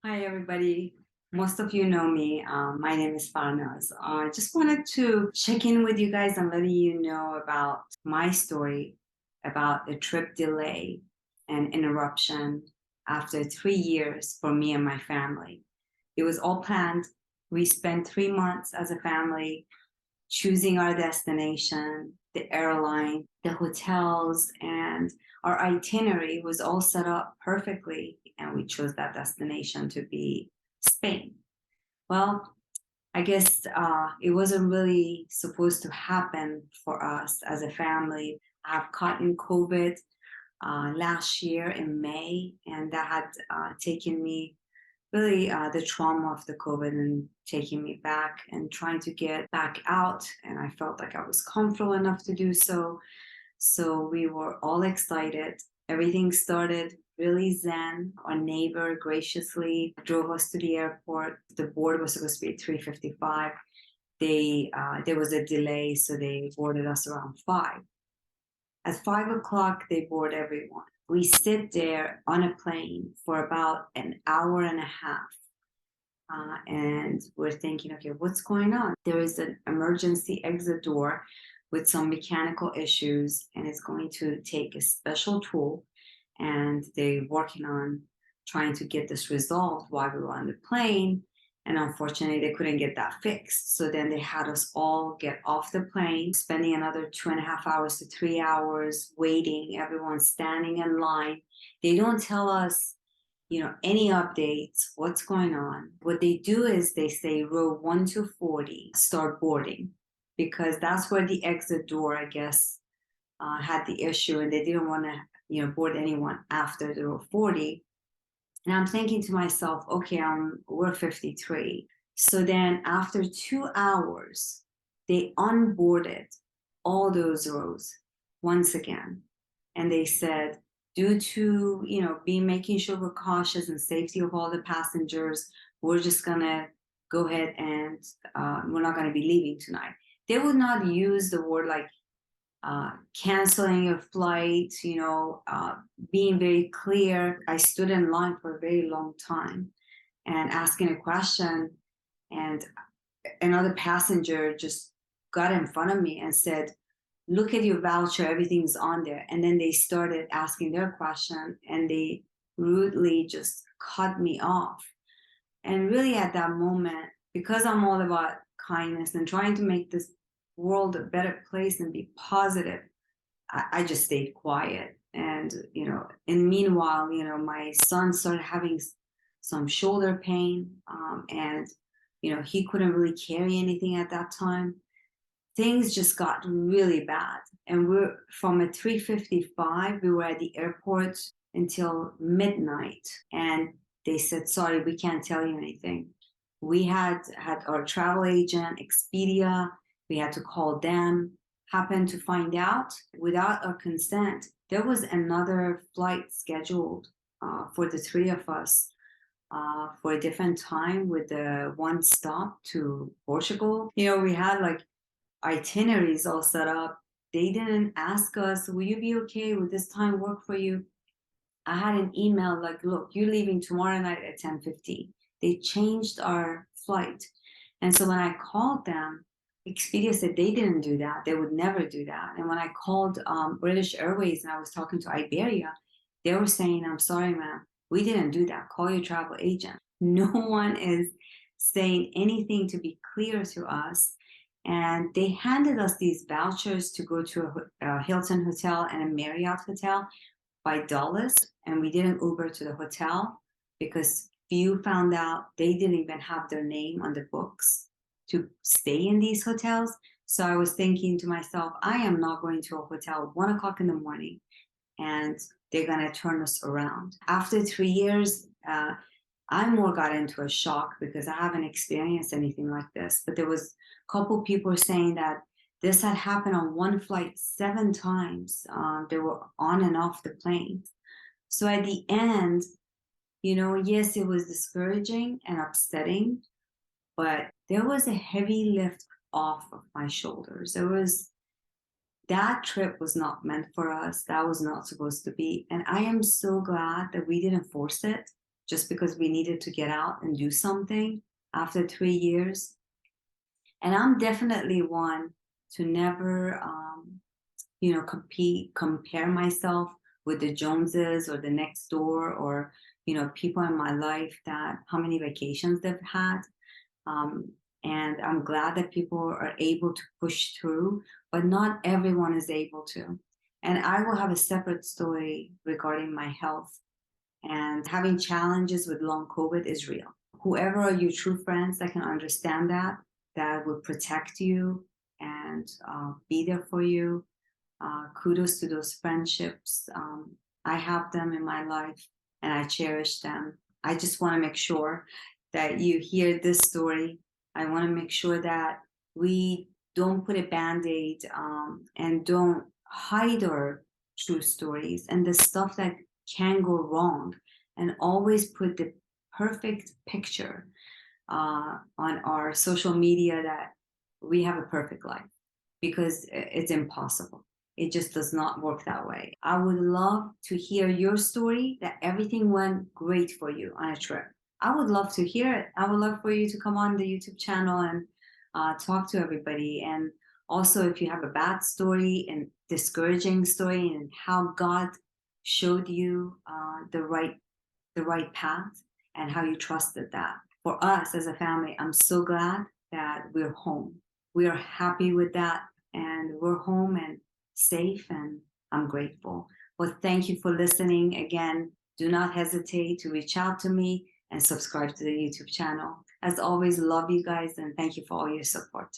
Hi, everybody. Most of you know me. My name is Farnaz. I just wanted to check in with you guys and letting you know about my story about the trip delay and interruption after 3 years for me and my family. It was all planned. We spent 3 months as a family choosing our destination, the airline, the hotels, and our itinerary was all set up perfectly. And we chose that destination to be Spain. Well, I guess it wasn't really supposed to happen for us as a family. I've caught in COVID last year in May, and that had taken me really the trauma of the COVID and taking me back and trying to get back out. And I felt like I was comfortable enough to do so. So we were all excited. Everything started really zen. Our neighbor graciously drove us to the airport. The board was supposed to be at 3:55. There was a delay, so they boarded us around 5. At 5 o'clock, they board everyone. We sit there on a plane for about an hour and a half. And we're thinking, okay, what's going on? There is an emergency exit door with some mechanical issues, and it's going to take a special tool. And they're working on trying to get this resolved while we were on the plane. And unfortunately, they couldn't get that fixed. So then they had us all get off the plane, spending another 2.5 hours to 3 hours waiting, everyone standing in line. They don't tell us, any updates, what's going on. What they do is they say row 1 to 40, start boarding, because that's where the exit door, I guess, had the issue, and they didn't want to, board anyone after the row 40. And I'm thinking to myself, okay, we're 53. So then after 2 hours, they unboarded all those rows once again. And they said, due to, be making sure we're cautious and safety of all the passengers, we're just gonna go ahead and we're not gonna be leaving tonight. They would not use the word like canceling a flight, being very clear. I stood in line for a very long time and asking a question, and another passenger just got in front of me and said, look at your voucher, everything's on there. And then they started asking their question, and they rudely just cut me off. And really at that moment, because I'm all about kindness and trying to make this world a better place and be positive, I just stayed quiet. And, and meanwhile, my son started having some shoulder pain, and, he couldn't really carry anything at that time. Things just got really bad. And we're from at 3:55, we were at the airport until midnight. And they said, sorry, we can't tell you anything. We had our travel agent, Expedia, we had to call them, happened to find out without our consent, there was another flight scheduled for the three of us for a different time with the one stop to Portugal. We had like itineraries all set up. They didn't ask us, will you be okay? Would this time work for you? I had an email like, look, you're leaving tomorrow night at 10:50. They changed our flight. And so when I called them, Expedia said they didn't do that. They would never do that. And when I called British Airways and I was talking to Iberia, they were saying, I'm sorry, ma'am, we didn't do that. Call your travel agent. No one is saying anything to be clear to us. And they handed us these vouchers to go to a Hilton hotel and a Marriott hotel by Dulles, and we didn't Uber to the hotel because few found out they didn't even have their name on the books to stay in these hotels. So I was thinking to myself, I am not going to a hotel at 1 o'clock in the morning and they're going to turn us around. After 3 years, I more got into a shock because I haven't experienced anything like this. But there was a couple people saying that this had happened on one flight 7 times. They were on and off the plane. So at the end, yes, it was discouraging and upsetting, but there was a heavy lift off of my shoulders. That trip was not meant for us. That was not supposed to be. And I am so glad that we didn't force it. just because we needed to get out and do something after 3 years. And I'm definitely one to never, compare myself with the Joneses or the next door, or, people in my life that how many vacations they've had. Um, and I'm glad that people are able to push through, but not everyone is able to. And I will have a separate story regarding my health, and having challenges with long COVID is real. Whoever are your true friends that can understand that will protect you and be there for you. Kudos to those friendships. I have them in my life and I cherish them. I just want to make sure that you hear this story. I want to make sure that we don't put a band aid and don't hide our true stories and the stuff that can go wrong, and always put the perfect picture on our social media that we have a perfect life, because it's impossible. It just does not work that way. I would love to hear your story that everything went great for you on a trip. I would love to hear it. I would love for you to come on the YouTube channel and talk to everybody. And also, if you have a bad story and discouraging story, and how God showed you the right path and how you trusted that. For us as a family, I'm so glad that we're home. We are happy with that, and we're home and safe, and I'm grateful. Well, thank you for listening. Again, do not hesitate to reach out to me and subscribe to the YouTube channel. As always, love you guys, and thank you for all your support.